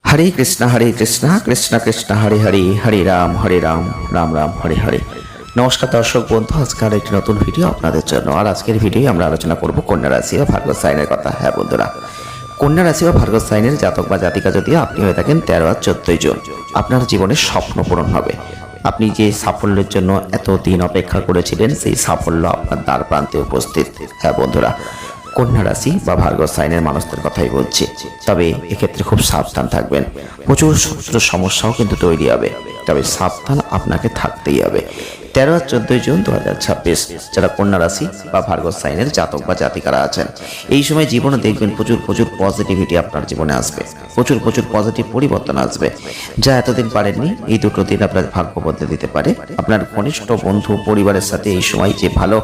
হরে কৃষ্ণ কৃষ্ণ কৃষ্ণ হরে হরে, হরে রাম রাম রাম হরে হরে। নমস্কার দর্শক বন্ধু, আজকের একটি নতুন ভিডিও আপনাদের জন্য। আর আজকের ভিডিও আমরা আলোচনা করব কন্যা রাশি বা ভার্গব সাইনের কথা। হ্যাঁ বন্ধুরা, কন্যা রাশি বা ভার্গব সাইনের জাতক বা জাতিকা যদি আপনি হয়ে থাকেন 13 আর 14 জুন, আপনার জীবনের স্বপ্ন পূরণ হবে। আপনি যে সাফল্যের জন্য এতদিন অপেক্ষা করেছিলেন, সেই সাফল্য আপনার দ্বার প্রান্তে উপস্থিত। হ্যাঁ বন্ধুরা, কন্যা রাশি বা ভার্গব সাইনের মানুষদের কথাই বলছি। তবে এক্ষেত্রে খুব সাবধান থাকবেন। প্রচুর সমস্যাও কিন্তু তৈরি হবে, তবে সাবধান আপনাকে থাকতেই হবে। 13 আর 14 জুন 2026 যারা কন্যা রাশি বা ভার্গব সাইনের জাতক বা জাতিকারা আছেন, এই সময় জীবনে দেখবেন প্রচুর পজিটিভিটি আপনার জীবনে আসবে, প্রচুর পজিটিভ পরিবর্তন আসবে, যা এতদিন পারেননি। এই দুটো দিন আপনার ভাগ্য বদলে দিতে পারে। আপনার ঘনিষ্ঠ বন্ধু পরিবারের সাথে এই সময় যে ভালো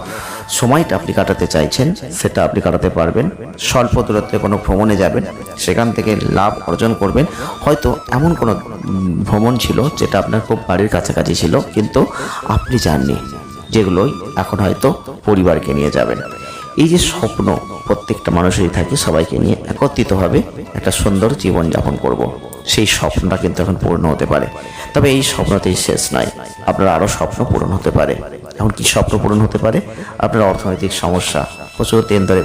সময়টা আপনি কাটাতে চাইছেন, সেটা আপনি কাটাতে পারবেন। স্বল্প দূরত্বে কোনো ভ্রমণে যাবেন, সেখান থেকে লাভ অর্জন করবেন। হয়তো এমন কোনো ভ্রমণ ছিল যেটা আপনার খুব বাড়ির কাছাকাছি ছিল, কিন্তু আপনি জাননি, যেগুলোই এখন হয়তো পরিবারকে নিয়ে যাবেন। এই যে স্বপ্ন প্রত্যেকটা মানুষেরই থাকে, সবাইকে নিয়ে একত্রিতভাবে একটা সুন্দর জীবন যাপন করব, সেই স্বপ্নটা কিন্তু এখন পূর্ণ হতে পারে। তবে এই স্বপ্নতেই শেষ নয়, আপনার আরও স্বপ্ন পূরণ হতে পারে। এখন কি স্বপ্ন পূরণ হতে পারে? আপনার অর্থনৈতিক সমস্যা, প্রচুর দিন ধরে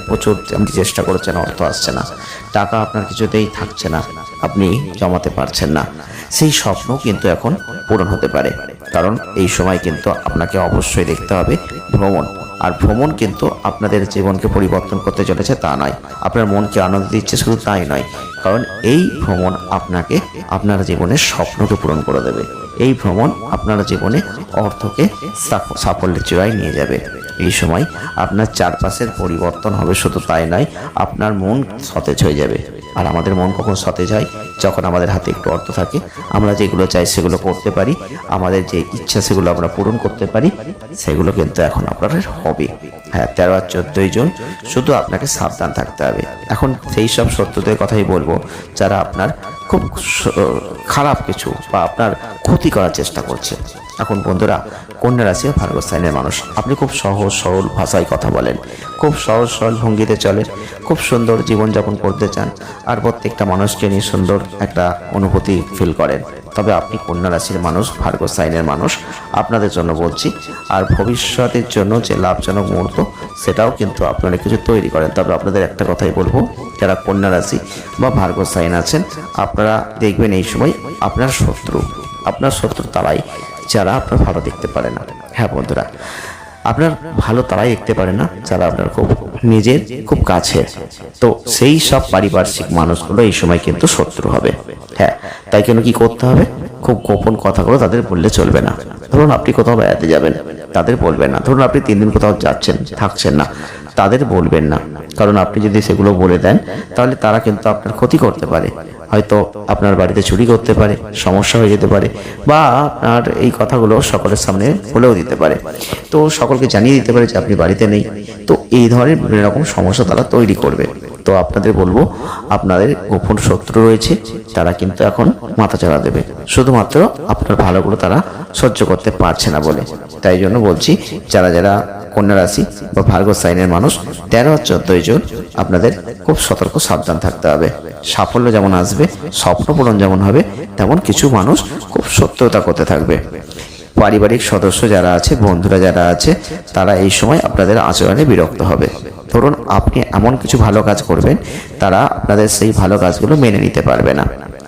আপনি চেষ্টা করেছেন, অর্থ আসছে না, টাকা আপনার কিছুতেই থাকছে না, আপনি জমাতে পারছেন না, সেই স্বপ্ন কিন্তু এখন পূরণ হতে পারে। কারণ এই সময় কিন্তু আপনাকে অবশ্যই দেখতে হবে ভ্রমণ। আর ভ্রমণ কিন্তু আপনাদের জীবনকে পরিবর্তন করতে চলেছে তা নয়, আপনার মনকে আনন্দ দিচ্ছে শুধু তাই নয়, কারণ এই ভ্রমণ আপনাকে আপনার জীবনের স্বপ্নকে পূরণ করে দেবে। এই ভ্রমণ আপনার জীবনে অর্থকে সাফল্যের চূড়ায় নিয়ে যাবে। এই সময় আপনার চারপাশের পরিবর্তন হবে, শুধু তাই নয়, আপনার মন সতেজ হয়ে যাবে। আর আমাদের মন কখন সতেজ হয়? যখন আমাদের হাতে একটু অর্থ থাকে, আমরা যেগুলো চাই সেগুলো করতে পারি, আমাদের যে ইচ্ছা সেগুলো আমরা পূরণ করতে পারি। সেগুলো কিন্তু এখন আপনার হবে। হ্যাঁ, 13 আর 14 জুন শুধু আপনাকে সাবধান থাকতে হবে। এখন সেই সব শত্রুদের কথাই বলবো যারা আপনার খুব খারাপ কিছু বা আপনার ক্ষতি করার চেষ্টা করছে। এখন বন্ধুরা, কন্যা রাশি ও ভার্গব সাইনের মানুষ, আপনি খুব সহজ সরল ভাষায় কথা বলেন, খুব সহজ সরল ভঙ্গিতে চলেন, খুব সুন্দর জীবনযাপন করতে চান, আর প্রত্যেকটা মানুষকে নিয়ে সুন্দর একটা অনুভূতি ফিল করেন। তবে আপনি কন্যা রাশির মানুষ, ভার্গব সাইনের মানুষ, আপনাদের জন্য বলছি। আর ভবিষ্যতের জন্য যে লাভজনক মুহূর্ত, সেটাও কিন্তু আপনারা কিছু তৈরি করেন। তবে আপনাদের একটা কথাই বলবো, যারা কন্যা রাশি বা ভার্গব সাইন আছেন, আপনারা দেখবেন এই সময় আপনার শত্রু তারাই যারা আপনার ভালো দেখতে পারে না। হ্যাঁ বন্ধুরা, আপনার ভালো তারাই দেখতে পারে না যারা আপনার খুব নিজের খুব কাছের। তো সেই সব পারিপার্শ্বিক মানুষগুলো এই সময় কিন্তু শত্রু হবে। হ্যাঁ, তাই কেন কি করতে হবে? খুব গোপন কথাগুলো তাদের বললে চলবে না। ধরুন আপনি কোথাও বেড়াতে যাবেন, তাদের বলবেন না। ধরুন আপনি 3 দিন কোথাও যাচ্ছেন, থাকছেন না, তাদের বলবেন না। কারণ আপনি যদি সেগুলো বলে দেন, তাহলে তারা কিন্তু আপনার ক্ষতি করতে পারে। হয়তো আপনার বাড়িতে চুরি করতে পারে, সমস্যা হয়ে যেতে পারে, বা আপনার এই কথাগুলো সকলের সামনে বলেও দিতে পারে। তো সকলকে জানিয়ে দিতে পারে যে আপনি বাড়িতে নেই। তো এই ধরনের বিভিন্ন রকম সমস্যা তারা তৈরি করবে। তো আপনাদের বলবো, আপনাদের গোপন শত্রু রয়েছে, তারা কিন্তু এখন মাথা চাড়া দেবে, শুধুমাত্র আপনার ভালোগুলো তারা সহ্য করতে পারছে না বলে। তাই জন্য বলছি, যারা কন্যা রাশি বা ভার্গব সাইনের মানুষ, 13 আর 14 জুন আপনাদের খুব সতর্ক সাবধান থাকতে হবে। সাফল্য যেমন আসবে, স্বপ্ন পূরণ যেমন হবে, তেমন কিছু মানুষ খুব শত্রুতা করতে থাকবে। পারিবারিক সদস্য যারা আছে, বন্ধুরা যারা আছে, তারা এই সময় আপনাদের আচরণে বিরক্ত হবে। ধরুন আপনি এমন কিছু ভালো কাজ করবেন, তারা আপনাদের সেই ভালো কাজগুলো মেনে নিতে পারবে না।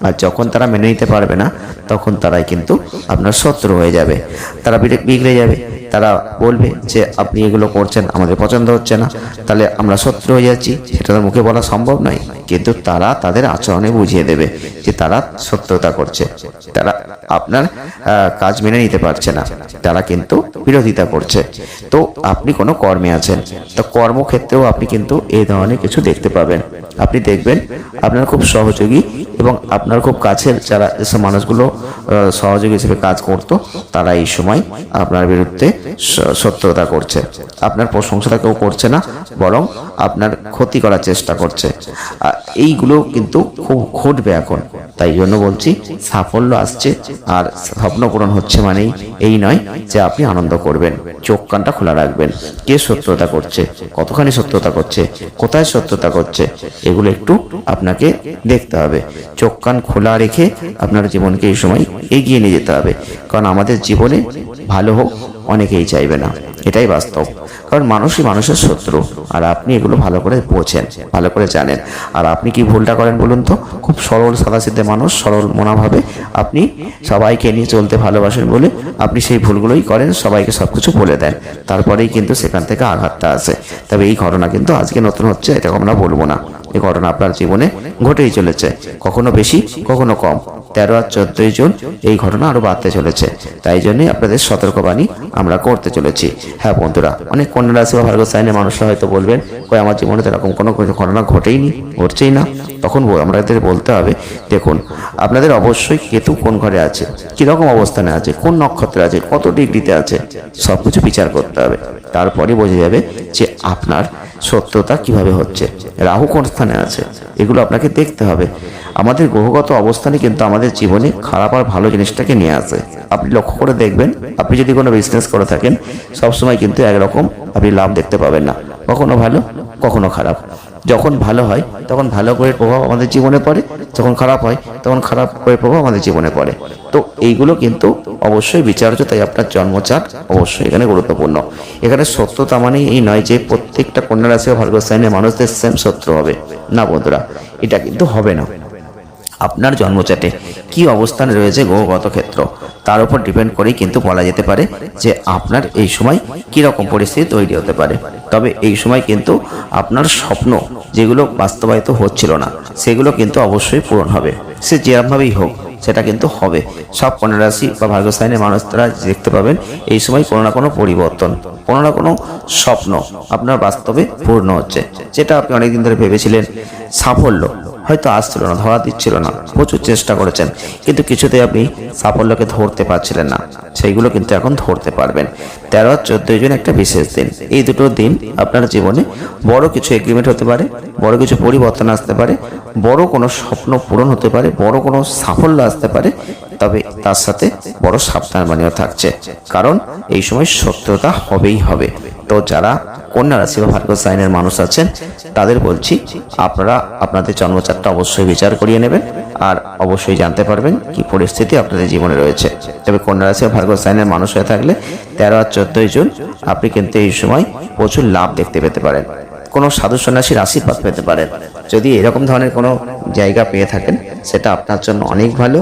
আর যখন তারা মেনে নিতে পারবে না, তখন তারাই কিন্তু আপনার শত্রু হয়ে যাবে। তারা বিগড়ে যাবে, তারা বলবে যে আপনি এগুলো করছেন, আমাদের পছন্দ হচ্ছে না, তাহলে আমরা শত্রু হয়ে যাচ্ছি। সেটা তার মুখে বলা সম্ভব নয়, কিন্তু তারা তাদের আচরণে বুঝিয়ে দেবে যে তারা শত্রুতা করছে, তারা আপনার কাজ মেনে নিতে পারছে না, তারা কিন্তু বিরোধিতা করছে। তো আপনি কোনো কর্মে আছেন, তো কর্মক্ষেত্রেও আপনি কিন্তু এই ধরনের কিছু দেখতে পাবেন। আপনি দেখবেন আপনার খুব সহযোগী এবং আপনার খুব কাছের যারা যেসব মানুষগুলো সহযোগী হিসেবে কাজ করতো, তারা এই সময় আপনার বিরুদ্ধে শত্রুতা করছে। আপনার প্রশংসাটা কেউ করছে না, বরং আপনার ক্ষতি করার চেষ্টা করছে। এইগুলো কিন্তু খুব ঘটবে এখন। তাই জন্য বলছি সাফল্য আসছে আর স্বপ্ন পূরণ হচ্ছে মানেই এই নয় যে আপনি আনন্দ করবেন। চোখ কানটা খোলা রাখবেন, কে শত্রুতা করছে, কতখানি শত্রুতা করছে, কোথায় শত্রুতা করছে, এগুলো একটু আপনাকে দেখতে হবে। চোখ কান খোলা রেখে আপনার জীবনকে এই সময় এগিয়ে নিয়ে যেতে হবে। কারণ আমাদের জীবনে ভালো হোক অনেকেই চাইবে না, এটাই বাস্তব। কারণ মানুষই মানুষের শত্রু, আর আপনি এগুলো ভালো করে বোঝেন, ভালো করে জানেন। আর আপনি কি ভুলটা করেন বলুন তো? খুব সরল সাদাসিধে মানুষ, সরল মনোভাবে আপনি সবাইকে নিয়ে চলতে ভালোবাসেন বলে আপনি সেই ভুলগুলোই করেন, সবাইকে সবকিছু বলে দেন, তারপরেই কিন্তু সেখান থেকে আঘাতটা আসে। তবে এই ঘটনা কিন্তু আজকে নতুন হচ্ছে, এটা আমরা বলবো না। এই ঘটনা আপনার জীবনে ঘটেই চলেছে, কখনো বেশি কখনো কম। 13 আর 14 জুন এই ঘটনা আরো বাড়তে চলেছে। তাই জন্যই আপনাদের সতর্কবাণী আমরা করতে চলেছি। হ্যাঁ বন্ধুরা, অনেক কন্যা রাশি বা ভার্গো সাইনের মানুষরা হয়তো বলবেন, কই আমার জীবনে এরকম কোনো ঘটনা ঘটছেই না। তখন আমাদের বলতে হবে, দেখুন আপনাদের অবশ্যই কেতু কোন ঘরে আছে, কিরকম অবস্থানে আছে, কোন নক্ষত্রে আছে, কত ডিগ্রিতে আছে, সবকিছু বিচার করতে হবে। তারপরে বোঝা যাবে যে আপনার সত্যতা কিভাবে হচ্ছে, রাহু কোন স্থানে আছে, এগুলো আপনাকে দেখতে হবে। আমাদের গ্রহগত অবস্থানে কিন্তু আমাদের জীবনে খারাপ আর ভালো জিনিসটাকে নিয়ে আসে। আপনি লক্ষ্য করে দেখবেন, আপনি যদি কোনো বিজনেস করে থাকেন সবসময় কিন্তু একরকম আপনি লাভ দেখতে পাবেন না, কখনো ভালো কখনো খারাপ। যখন ভালো হয় তখন ভালো করে প্রভাব আমাদের জীবনে পড়ে, যখন খারাপ হয় তখন খারাপ করে প্রভাব আমাদের জীবনে পড়ে। তো এইগুলো কিন্তু অবশ্যই বিচার্য, তাই আপনার জন্মচার্ট অবশ্যই এখানে গুরুত্বপূর্ণ। এখানে সত্যতা মানেই এই নয় যে প্রত্যেকটা কন্যা রাশি ও ভার্গো সাইনের মানুষদের সেম শত্রু হবে না বন্ধুরা, এটা কিন্তু হবে না। আপনার জন্মচাটে কি অবস্থানে রয়েছে গ্রহগত ক্ষেত্র, তার উপর ডিপেন্ড করেই কিন্তু বলা যেতে পারে যে আপনার এই সময় কীরকম পরিস্থিতি তৈরি হতে পারে। তবে এই সময় কিন্তু আপনার স্বপ্ন যেগুলো বাস্তবায়িত হচ্ছিল না সেগুলো কিন্তু অবশ্যই পূরণ হবে, সে যেরকমভাবেই হোক সেটা কিন্তু হবে। সব কন্যা রাশি বা ভার্গো সাইনের মানুষরা দেখতে পাবেন এই সময় কোনো না কোনো পরিবর্তন, কোনো না কোনো স্বপ্ন আপনার বাস্তবে পূর্ণ হচ্ছে। যেটা আপনি অনেকদিন ধরে ভেবেছিলেন সাফল্য হয়তো আসছিল না, ধরা দিচ্ছিল না, প্রচুর চেষ্টা করেছেন কিন্তু কিছুতেই আপনি সাফল্যকে ধরতে পারছিলেন না, সেইগুলো কিন্তু এখন ধরতে পারবেন। 13 আর 14 জুন একটা বিশেষ দিন। এই দুটো দিন আপনার জীবনে বড় কিছু এগ্রিমেন্ট হতে পারে, বড় কিছু পরিবর্তন আসতে পারে, বড় কোনো স্বপ্ন পূরণ হতে পারে, বড় কোনো সাফল্য আসতে পারে। তবে তার সাথে বড় সাবধানবাণীও থাকছে, কারণ এই সময় সত্যতা হবেই হবে। তো যারা কন্যা রাশি বা ভার্গো সাইনের মানুষ আছেন তাদের বলছি, আপনারা আপনাদের জন্মচারটা অবশ্যই বিচার করিয়ে নেবেন আর অবশ্যই জানতে পারবেন কি পরিস্থিতি আপনাদের জীবনে রয়েছে। তবে কন্যা রাশি বা ভার্গো সাইনের মানুষ হয়ে থাকলে 13 আর 14 জুন আপনি কিন্তু এই সময় প্রচুর লাভ দেখতে পেতে পারেন, কোনো সাধু সন্ন্যাসীর আশীর্বাদ পেতে পারেন। যদি এরকম ধরনের কোনো জায়গা পেয়ে থাকেন সেটা আপনার জন্য অনেক ভালো।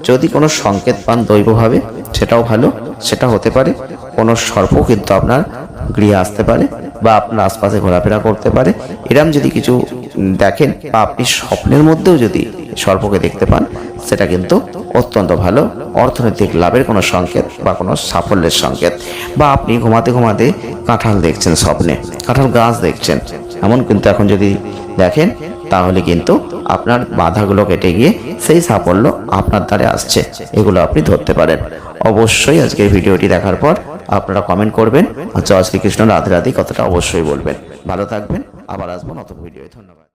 যদি কোনো সংকেত পান দৈবভাবে সেটাও ভালো, সেটা হতে পারে কোনো সর্প কিন্তু আপনার গৃহে আসতে পারে বা আপনার আশপাশে ঘোরাফেরা করতে পারে। এরম যদি কিছু দেখেন বা আপনি স্বপ্নের মধ্যেও যদি সর্পকে দেখতে পান সেটা কিন্তু অত্যন্ত ভালো অর্থনৈতিক লাভের কোনো সংকেত বা কোনো সাফল্যের সংকেত। বা আপনি ঘুমাতে ঘুমাতে কাঁঠাল দেখছেন, স্বপ্নে কাঁঠাল গাছ দেখছেন, এমন কিন্তু এখন যদি দেখেন তাহলে কিন্তু আপনার বাধাগুলো কেটে গিয়ে সেই সাফল্য আপনার দ্বারে আসছে, এগুলো আপনি ধরতে পারেন। অবশ্যই আজকের ভিডিওটি দেখার পর আপনারা কমেন্ট করবেন আর জয় শ্রীকৃষ্ণ রাধে রাধে কথাটা অবশ্যই বলবেন। ভালো থাকবেন, আবার আসবো নতুন ভিডিও। ধন্যবাদ।